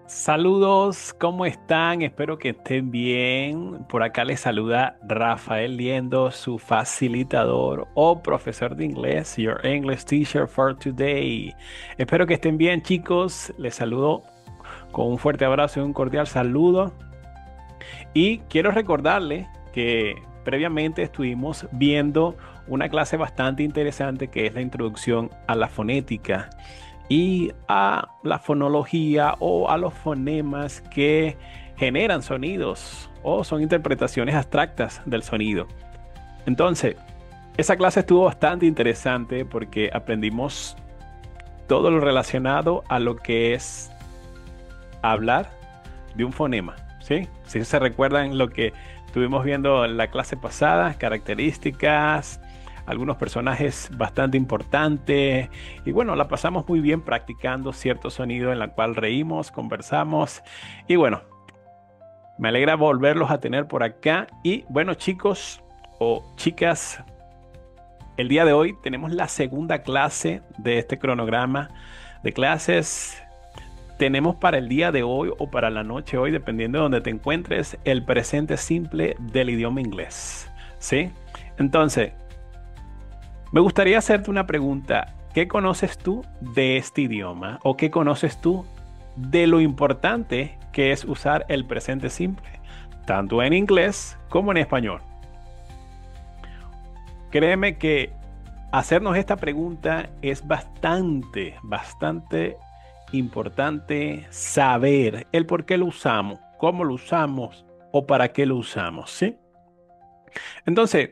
Saludos, ¿cómo están? Espero que estén bien. Por acá les saluda Rafael Liendo, su facilitador o profesor de inglés, your English teacher for today. Espero que estén bien, chicos. Les saludo con un fuerte abrazo y un cordial saludo. Y quiero recordarles que previamente estuvimos viendo una clase bastante interesante que es la introducción a la fonética y a la fonología o a los fonemas que generan sonidos o son interpretaciones abstractas del sonido. Entonces, esa clase estuvo bastante interesante porque aprendimos todo lo relacionado a lo que es hablar de un fonema, ¿sí? Si se recuerdan lo que estuvimos viendo en la clase pasada, características, algunos personajes bastante importantes y bueno, la pasamos muy bien practicando cierto sonido en la cual reímos, conversamos y bueno, me alegra volverlos a tener por acá y bueno, chicos o chicas, el día de hoy tenemos la segunda clase de este cronograma de clases. Tenemos para el día de hoy o para la noche hoy, dependiendo de donde te encuentres, el presente simple del idioma inglés. ¿Sí? Entonces, me gustaría hacerte una pregunta. ¿Qué conoces tú de este idioma? ¿O qué conoces tú de lo importante que es usar el presente simple? Tanto en inglés como en español. Créeme que hacernos esta pregunta es bastante importante saber el por qué lo usamos, cómo lo usamos o para qué lo usamos, ¿sí? Entonces,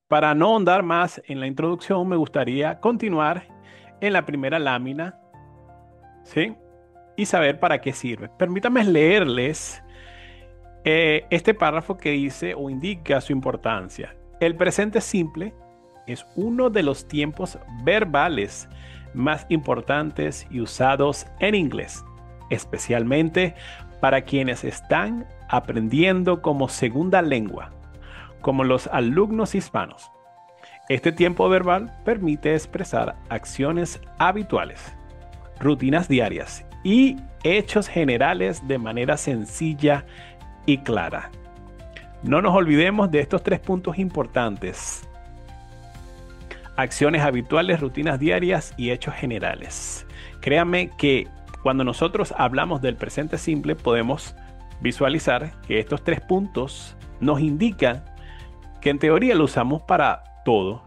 para no ahondar más en la introducción, me gustaría continuar en la primera lámina, ¿sí? Y saber para qué sirve. Permítame leerles este párrafo que dice o indica su importancia. El presente simple es uno de los tiempos verbales más importantes y usados en inglés, especialmente para quienes están aprendiendo como segunda lengua, como los alumnos hispanos. Este tiempo verbal permite expresar acciones habituales, rutinas diarias y hechos generales de manera sencilla y clara. No nos olvidemos de estos tres puntos importantes: acciones habituales, rutinas diarias y hechos generales. Créanme que cuando nosotros hablamos del presente simple podemos visualizar que estos tres puntos nos indican que en teoría lo usamos para todo.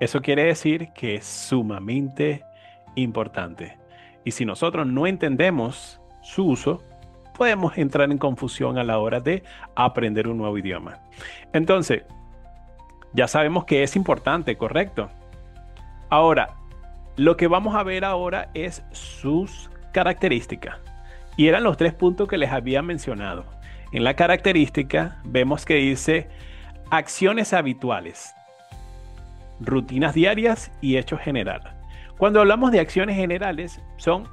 Eso quiere decir que es sumamente importante. Y si nosotros no entendemos su uso, podemos entrar en confusión a la hora de aprender un nuevo idioma. Entonces, ya sabemos que es importante, ¿correcto? Ahora, lo que vamos a ver ahora es sus características. Y eran los tres puntos que les había mencionado. En la característica vemos que dice acciones habituales, rutinas diarias y hechos generales. Cuando hablamos de acciones generales, son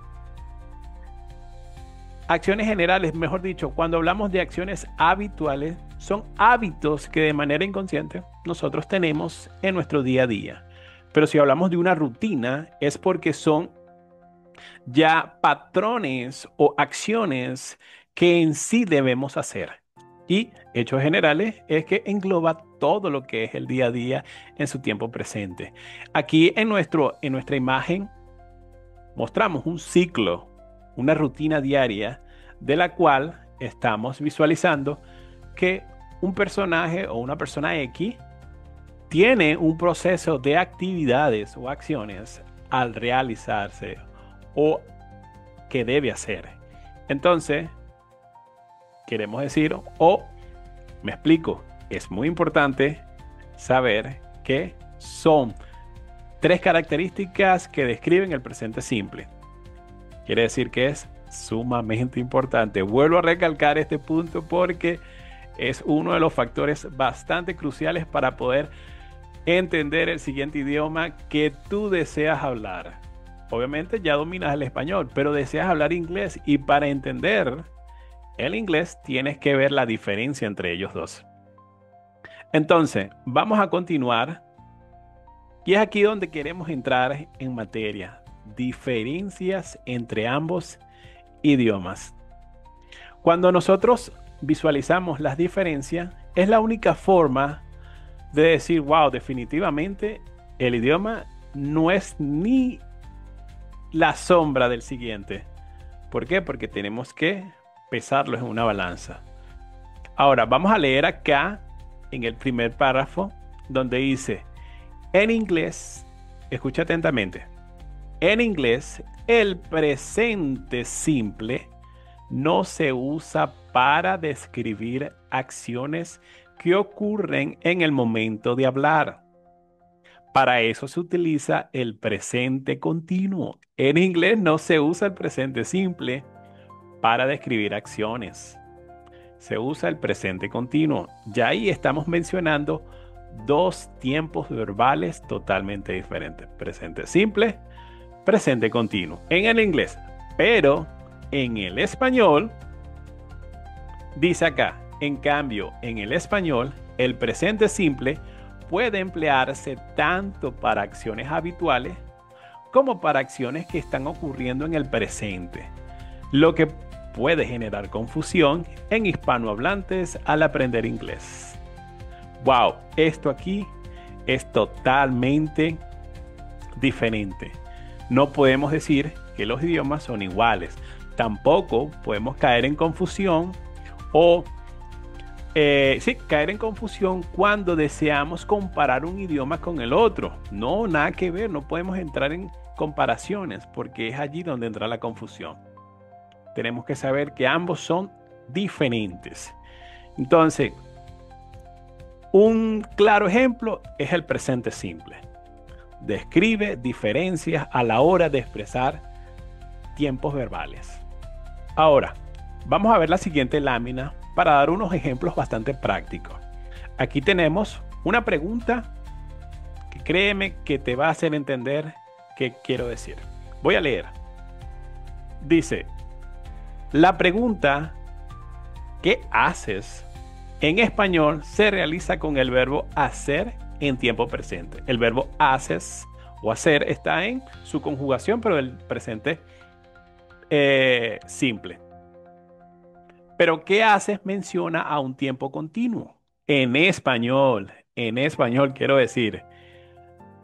acciones generales, mejor dicho, cuando hablamos de acciones habituales, son hábitos que de manera inconsciente nosotros tenemos en nuestro día a día. Pero si hablamos de una rutina, es porque son ya patrones o acciones que en sí debemos hacer. Y hechos generales es que engloba todo lo que es el día a día en su tiempo presente. Aquí en nuestra imagen mostramos un ciclo, una rutina diaria de la cual estamos visualizando que un personaje o una persona X tiene un proceso de actividades o acciones al realizarse o que debe hacer. Entonces, queremos decir, o me explico, es muy importante saber que son tres características que describen el presente simple. Quiere decir que es sumamente importante. Vuelvo a recalcar este punto porque es uno de los factores bastante cruciales para poder entender el siguiente idioma que tú deseas hablar. Obviamente ya dominas el español, pero deseas hablar inglés y para entender el inglés tienes que ver la diferencia entre ellos dos. Entonces, vamos a continuar y es aquí donde queremos entrar en materia. Diferencias entre ambos idiomas. Cuando nosotros visualizamos las diferencias, es la única forma de decir, wow, definitivamente el idioma no es ni la sombra del siguiente. ¿Por qué? Porque tenemos que pesarlos en una balanza. Ahora, vamos a leer acá en el primer párrafo donde dice, en inglés, escucha atentamente, en inglés el presente simple no se usa para describir acciones que ocurren en el momento de hablar. Para eso se utiliza el presente continuo. En inglés no se usa el presente simple para describir acciones. Se usa el presente continuo. Ya ahí estamos mencionando dos tiempos verbales totalmente diferentes. Presente simple, presente continuo. En el inglés. Pero en el español, dice acá, en cambio, en el español, el presente simple puede emplearse tanto para acciones habituales como para acciones que están ocurriendo en el presente, lo que puede generar confusión en hispanohablantes al aprender inglés. Wow, esto aquí es totalmente diferente. No podemos decir que los idiomas son iguales. Tampoco podemos caer en confusión o caer en confusión cuando deseamos comparar un idioma con el otro. No, nada que ver, no podemos entrar en comparaciones porque es allí donde entra la confusión. Tenemos que saber que ambos son diferentes. Entonces, un claro ejemplo es el presente simple. Describe diferencias a la hora de expresar tiempos verbales. Ahora, vamos a ver la siguiente lámina para dar unos ejemplos bastante prácticos. Aquí tenemos una pregunta que créeme que te va a hacer entender qué quiero decir. Voy a leer. Dice, la pregunta ¿qué haces? En español se realiza con el verbo hacer en tiempo presente. El verbo haces o hacer está en su conjugación, pero el presente simple. Pero ¿qué haces? Menciona a un tiempo continuo. En español quiero decir,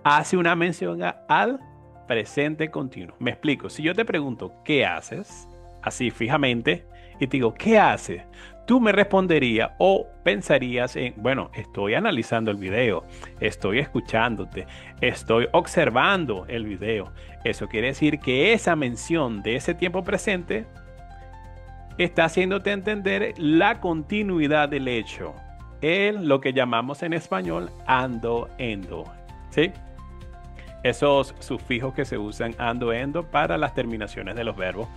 hace una mención al presente continuo. Me explico. Si yo te pregunto, ¿qué haces? Así fijamente, y te digo, ¿qué haces? Tú me responderías o pensarías en, bueno, estoy analizando el video, estoy escuchándote, estoy observando el video. Eso quiere decir que esa mención de ese tiempo presente está haciéndote entender la continuidad del hecho. Lo que llamamos en español ando, endo. ¿Sí? Esos sufijos que se usan ando, endo para las terminaciones de los verbos.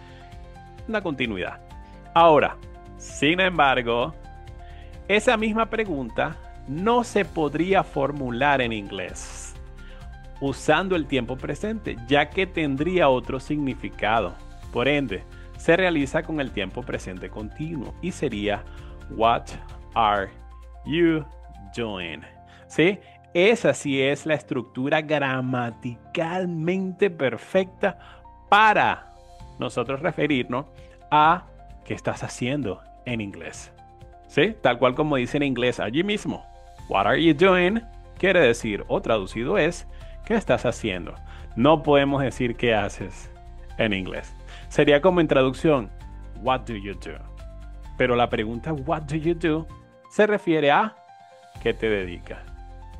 Una continuidad. Ahora, sin embargo, esa misma pregunta no se podría formular en inglés usando el tiempo presente, ya que tendría otro significado. Por ende, se realiza con el tiempo presente continuo y sería What are you doing? ¿Sí? Esa sí es la estructura gramaticalmente perfecta para nosotros referirnos a qué estás haciendo en inglés. ¿Sí? Tal cual como dice en inglés allí mismo. What are you doing? Quiere decir, o traducido es, ¿qué estás haciendo? No podemos decir qué haces en inglés. Sería como en traducción, what do you do? Pero la pregunta what do you do se refiere a ¿qué te dedicas?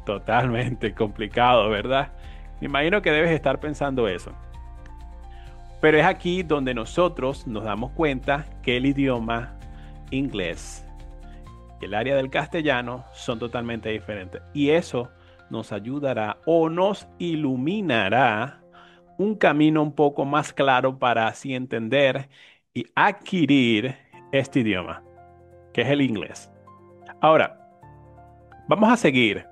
Totalmente complicado, ¿verdad? Me imagino que debes estar pensando eso. Pero es aquí donde nosotros nos damos cuenta que el idioma inglés y el área del castellano son totalmente diferentes. Y eso nos ayudará o nos iluminará un camino un poco más claro para así entender y adquirir este idioma, que es el inglés. Ahora, vamos a seguir.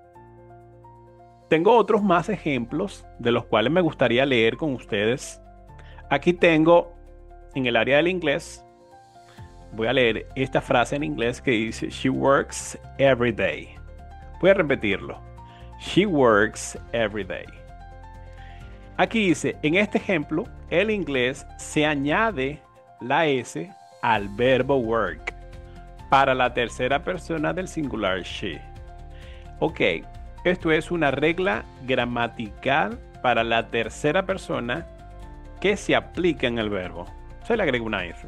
Tengo otros más ejemplos de los cuales me gustaría leer con ustedes. Aquí tengo en el área del inglés, voy a leer esta frase en inglés que dice, she works every day. Voy a repetirlo. She works every day. Aquí dice, en este ejemplo, el inglés se añade la S al verbo work para la tercera persona del singular she. Ok, esto es una regla gramatical para la tercera persona que se aplica en el verbo. Se le agrega una S.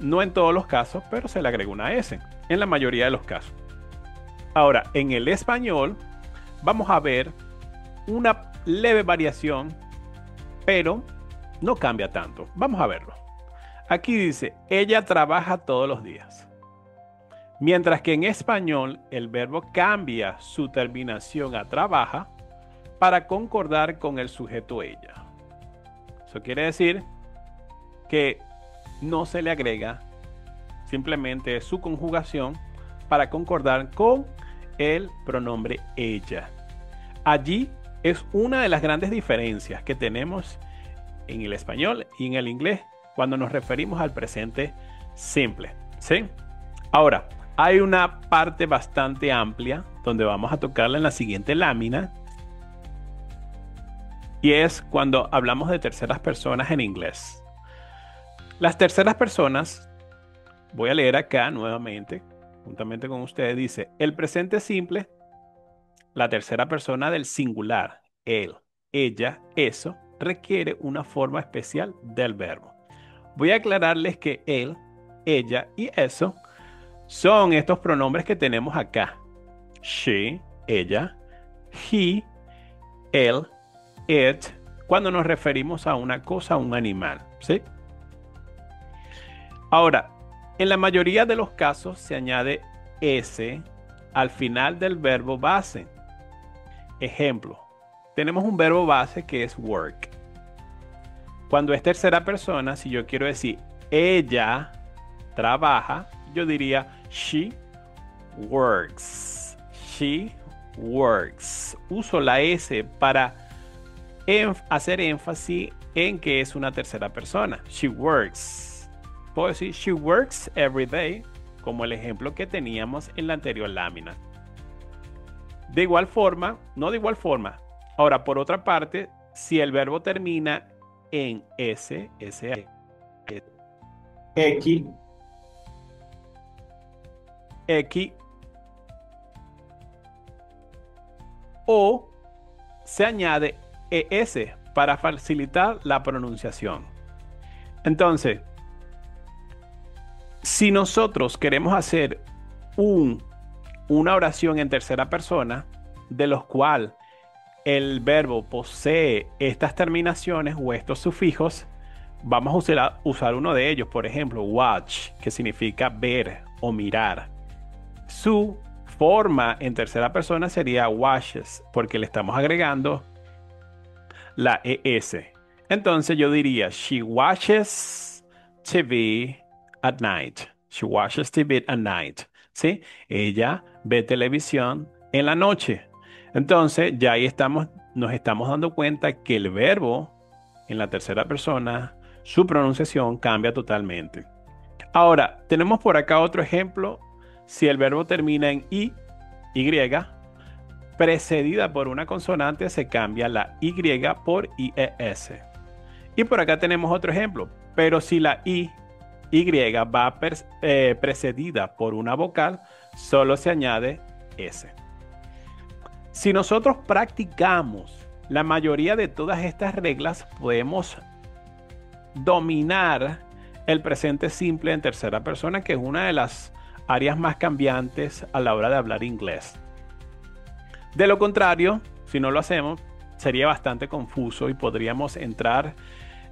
No en todos los casos, pero se le agrega una S en la mayoría de los casos. Ahora, en el español vamos a ver una leve variación, pero no cambia tanto. Vamos a verlo. Aquí dice, ella trabaja todos los días. Mientras que en español el verbo cambia su terminación a trabaja para concordar con el sujeto ella. Eso quiere decir que no se le agrega, simplemente su conjugación para concordar con el pronombre ella. Allí es una de las grandes diferencias que tenemos en el español y en el inglés cuando nos referimos al presente simple, ¿sí? Ahora, hay una parte bastante amplia donde vamos a tocarla en la siguiente lámina y es cuando hablamos de terceras personas en inglés. Las terceras personas, voy a leer acá nuevamente, juntamente con ustedes, dice, el presente simple, la tercera persona del singular, él, ella, eso, requiere una forma especial del verbo. Voy a aclararles que él, ella y eso son estos pronombres que tenemos acá. She, ella, he, él, it, cuando nos referimos a una cosa, a un animal, ¿sí? Ahora, en la mayoría de los casos se añade S al final del verbo base. Ejemplo, tenemos un verbo base que es work. Cuando es tercera persona, si yo quiero decir ella trabaja, yo diría she works. She works. Uso la S para hacer énfasis en que es una tercera persona. She works. Puedo decir she works every day, como el ejemplo que teníamos en la anterior lámina. De igual forma, no de igual forma. Ahora, por otra parte, si el verbo termina en S, S, X, X, o se añade ES para facilitar la pronunciación. Entonces, si nosotros queremos hacer una oración en tercera persona, de los cuales el verbo posee estas terminaciones o estos sufijos, vamos a usar uno de ellos, por ejemplo, watch, que significa ver o mirar. Su forma en tercera persona sería watches, porque le estamos agregando la ES. Entonces yo diría, she watches TV at night. She watches TV at night. ¿Sí? Ella ve televisión en la noche. Entonces ya ahí nos estamos dando cuenta que el verbo en la tercera persona, su pronunciación cambia totalmente. Ahora, tenemos por acá otro ejemplo. Si el verbo termina en Y, precedida por una consonante, se cambia la Y por IES. Y por acá tenemos otro ejemplo. Pero si la Y va precedida por una vocal, solo se añade S. Si nosotros practicamos la mayoría de todas estas reglas, podemos dominar el presente simple en tercera persona, que es una de las áreas más cambiantes a la hora de hablar inglés. De lo contrario, si no lo hacemos, sería bastante confuso y podríamos entrar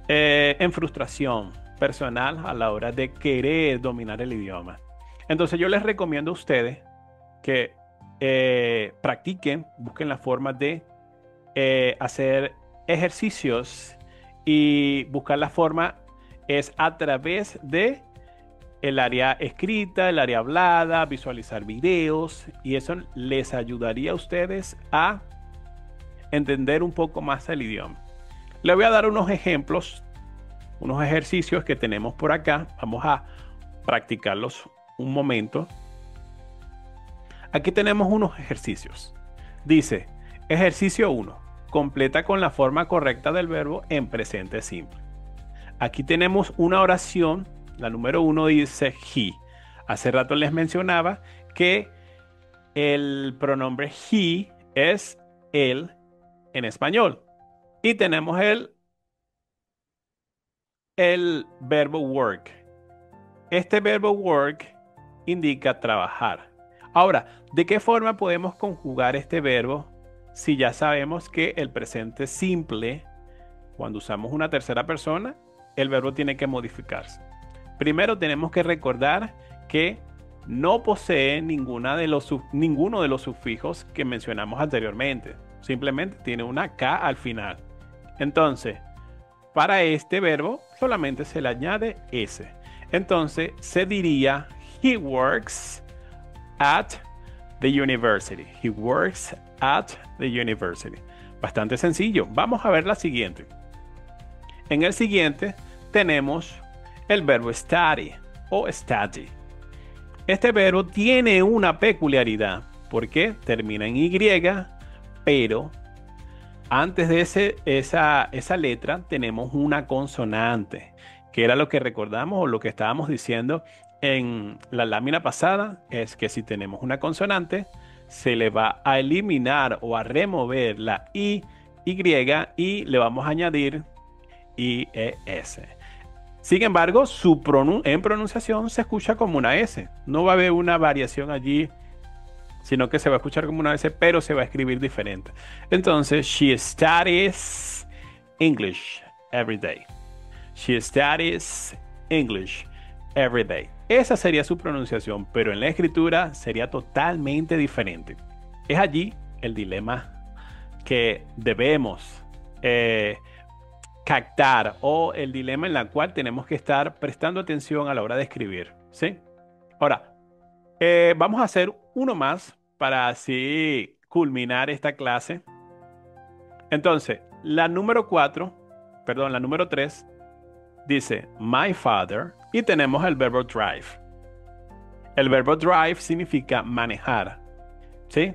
en frustración personal a la hora de querer dominar el idioma. Entonces yo les recomiendo a ustedes que practiquen, busquen la forma de hacer ejercicios y buscar la forma es a través de el área escrita, el área hablada, visualizar videos, y eso les ayudaría a ustedes a entender un poco más el idioma. Les voy a dar unos ejemplos, unos ejercicios que tenemos por acá. Vamos a practicarlos un momento. Aquí tenemos unos ejercicios. Dice, ejercicio 1. Completa con la forma correcta del verbo en presente simple. aquí tenemos una oración. La número uno dice he. Hace rato les mencionaba que el pronombre he es él en español. Y tenemos el verbo work. Este verbo work indica trabajar. Ahora, ¿de qué forma podemos conjugar este verbo si ya sabemos que el presente simple, cuando usamos una tercera persona, el verbo tiene que modificarse? Primero tenemos que recordar que no posee ninguno de los sufijos que mencionamos anteriormente. Simplemente tiene una K al final. Entonces, para este verbo solamente se le añade S. Entonces, se diría he works at the university. He works at the university. Bastante sencillo. Vamos a ver la siguiente. En el siguiente tenemos el verbo study o study. Este verbo tiene una peculiaridad porque termina en Y, pero antes de esa letra tenemos una consonante, que era lo que recordamos o lo que estábamos diciendo en la lámina pasada, es que si tenemos una consonante, se le va a eliminar o a remover la Y y le vamos a añadir IES. Sin embargo, en pronunciación se escucha como una S. No va a haber una variación allí, sino que se va a escuchar como una S, pero se va a escribir diferente. Entonces, she studies English every day. She studies English every day. Esa sería su pronunciación, pero en la escritura sería totalmente diferente. Es allí el dilema que debemos captar, o el dilema en el cual tenemos que estar prestando atención a la hora de escribir, ¿sí? Ahora, vamos a hacer uno más para así culminar esta clase. Entonces, la número 3 dice my father y tenemos el verbo drive. El verbo drive significa manejar, ¿sí?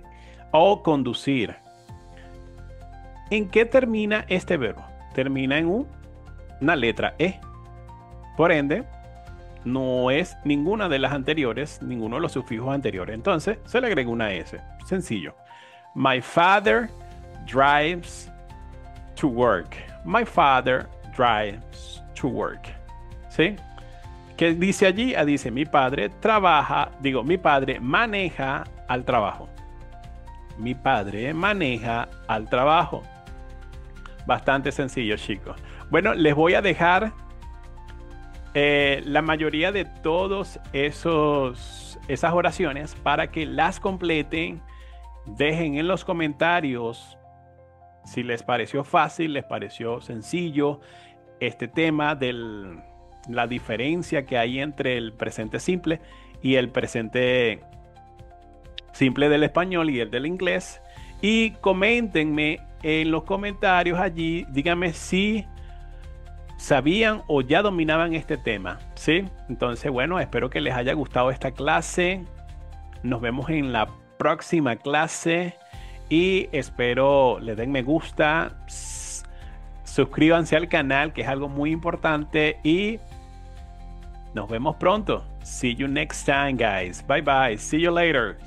O conducir. ¿En qué termina este verbo? Termina en una letra E. Por ende, no es ninguna de las anteriores, ninguno de los sufijos anteriores. Entonces, se le agrega una S. Sencillo. My father drives to work. My father drives to work. ¿Sí? ¿Qué dice allí? Dice, mi padre maneja al trabajo. Mi padre maneja al trabajo. Bastante sencillo, chicos. Bueno, les voy a dejar la mayoría de todos esas oraciones para que las completen. Dejen en los comentarios si les pareció fácil, les pareció sencillo este tema de la diferencia que hay entre el presente simple y el presente simple del español y el del inglés. Y coméntenme en los comentarios allí, díganme si sabían o ya dominaban este tema, ¿sí? Entonces, bueno, espero que les haya gustado esta clase. Nos vemos en la próxima clase y espero le den me gusta, suscríbanse al canal, que es algo muy importante, y nos vemos pronto. See you next time, guys. Bye bye. See you later.